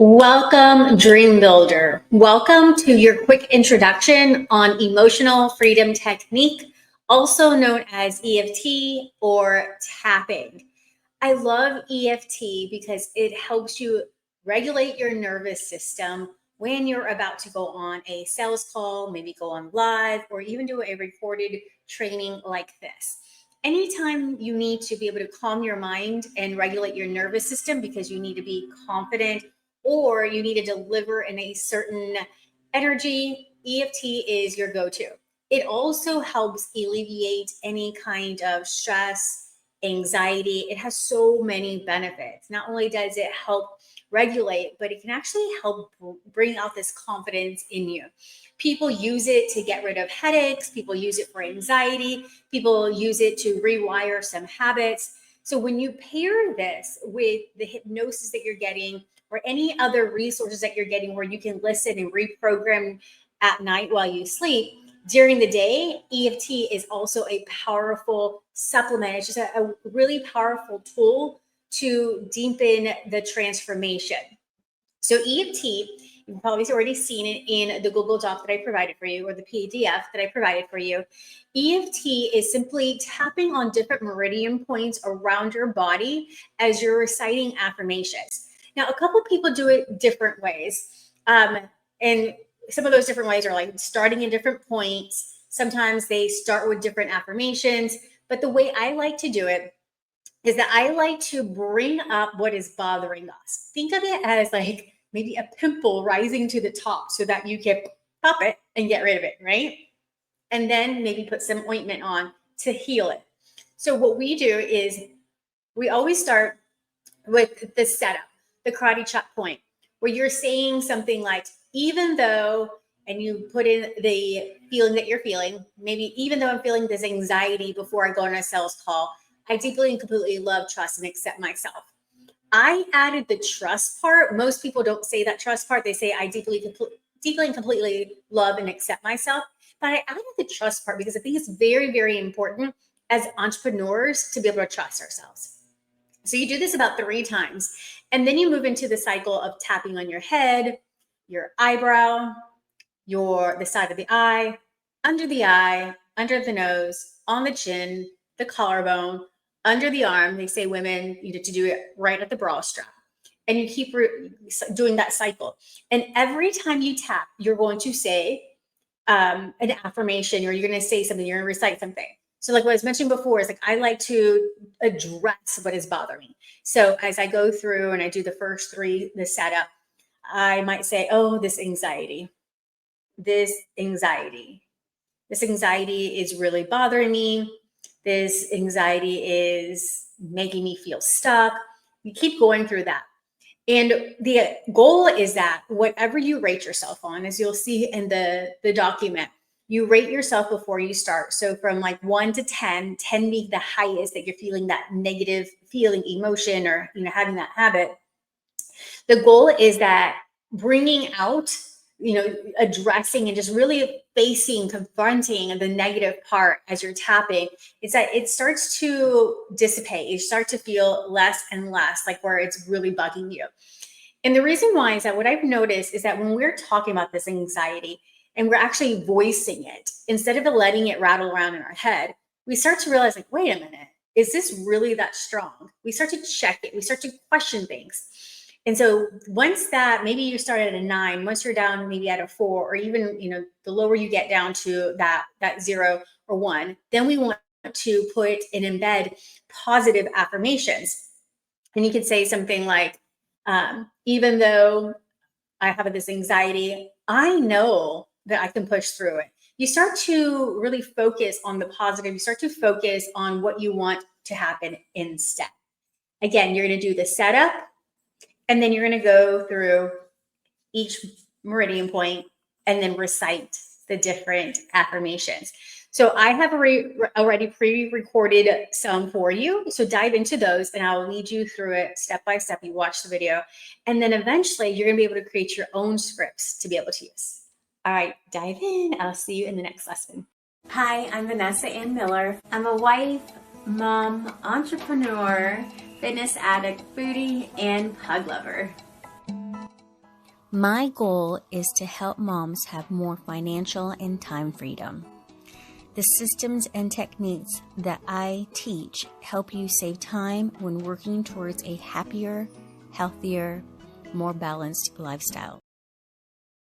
Welcome, Dream Builder. Welcome to your quick introduction on emotional freedom technique, also known as EFT or tapping. I love EFT because it helps you regulate your nervous system when you're about to go on a sales call, maybe go on live, or even do a recorded training like this. Anytime you need to be able to calm your mind and regulate your nervous system because you need to be confident or you need to deliver in a certain energy, EFT is your go-to. It also helps alleviate any kind of stress, anxiety. It has so many benefits. Not only does it help regulate, but it can actually help bring out this confidence in you. People use it to get rid of headaches. People use it for anxiety. People use it to rewire some habits. So when you pair this with the hypnosis that you're getting or any other resources that you're getting where you can listen and reprogram at night while you sleep, during the day, EFT is also a powerful supplement. It's just a really powerful tool to deepen the transformation. So EFT, you've probably already seen it in the Google Doc that I provided for you or the PDF that I provided for you. EFT is simply tapping on different meridian points around your body as you're reciting affirmations. Now, a couple people do it different ways. And some of those different ways are like starting in different points. Sometimes they start with different affirmations. But the way I like to do it is that I like to bring up what is bothering us. Think of it as like maybe a pimple rising to the top so that you can pop it and get rid of it, right? And then maybe put some ointment on to heal it. So what we do is we always start with the setup, the karate chop point, where you're saying something like, even though, and you put in the feeling that you're feeling, maybe even though I'm feeling this anxiety before I go on a sales call, I deeply and completely love, trust, and accept myself. I added the trust part. Most people don't say that trust part. They say I deeply and completely love and accept myself. But I added the trust part because I think it's very, very important as entrepreneurs to be able to trust ourselves. So you do this about 3 times, and then you move into the cycle of tapping on your head, your eyebrow, the side of the eye, under the nose, on the chin, the collarbone, under the arm. They say women need to do it right at the bra strap. And you keep doing that cycle. And every time you tap, you're going to say an affirmation, or you're going to say something, you're going to recite something. So like what I was mentioning before is like, I like to address what is bothering me. So as I go through and I do the first 3, the setup, I might say, oh, this anxiety is really bothering me. This anxiety is making me feel stuck. You keep going through that. And the goal is that whatever you rate yourself on, as you'll see in the document, you rate yourself before you start. So from like 1 to 10, 10 being the highest that you're feeling that negative feeling, emotion, or having that habit. The goal is that bringing out, addressing and just really facing, confronting the negative part as you're tapping, is that it starts to dissipate. You start to feel less and less like where it's really bugging you. And the reason why is that what I've noticed is that when we're talking about this anxiety and we're actually voicing it, instead of letting it rattle around in our head, we start to realize like, wait a minute, is this really that strong? We start to check it. We start to question things. And so once that, maybe you start at a 9, once you're down maybe at a 4, or even, the lower you get down to that 0 or 1, then we want to put and embed positive affirmations. And you could say something like, even though I have this anxiety, I know that I can push through it. You start to really focus on the positive. You start to focus on what you want to happen instead. Again, you're going to do the setup, and then you're going to go through each meridian point and then recite the different affirmations. So I have already pre-recorded some for you. So dive into those and I'll lead you through it step by step. You watch the video, and then eventually you're going to be able to create your own scripts to be able to use. All right, dive in. I'll see you in the next lesson. Hi, I'm Vanessa Ann Miller. I'm a wife, mom, entrepreneur, fitness addict, foodie, and pug lover. My goal is to help moms have more financial and time freedom. The systems and techniques that I teach help you save time when working towards a happier, healthier, more balanced lifestyle.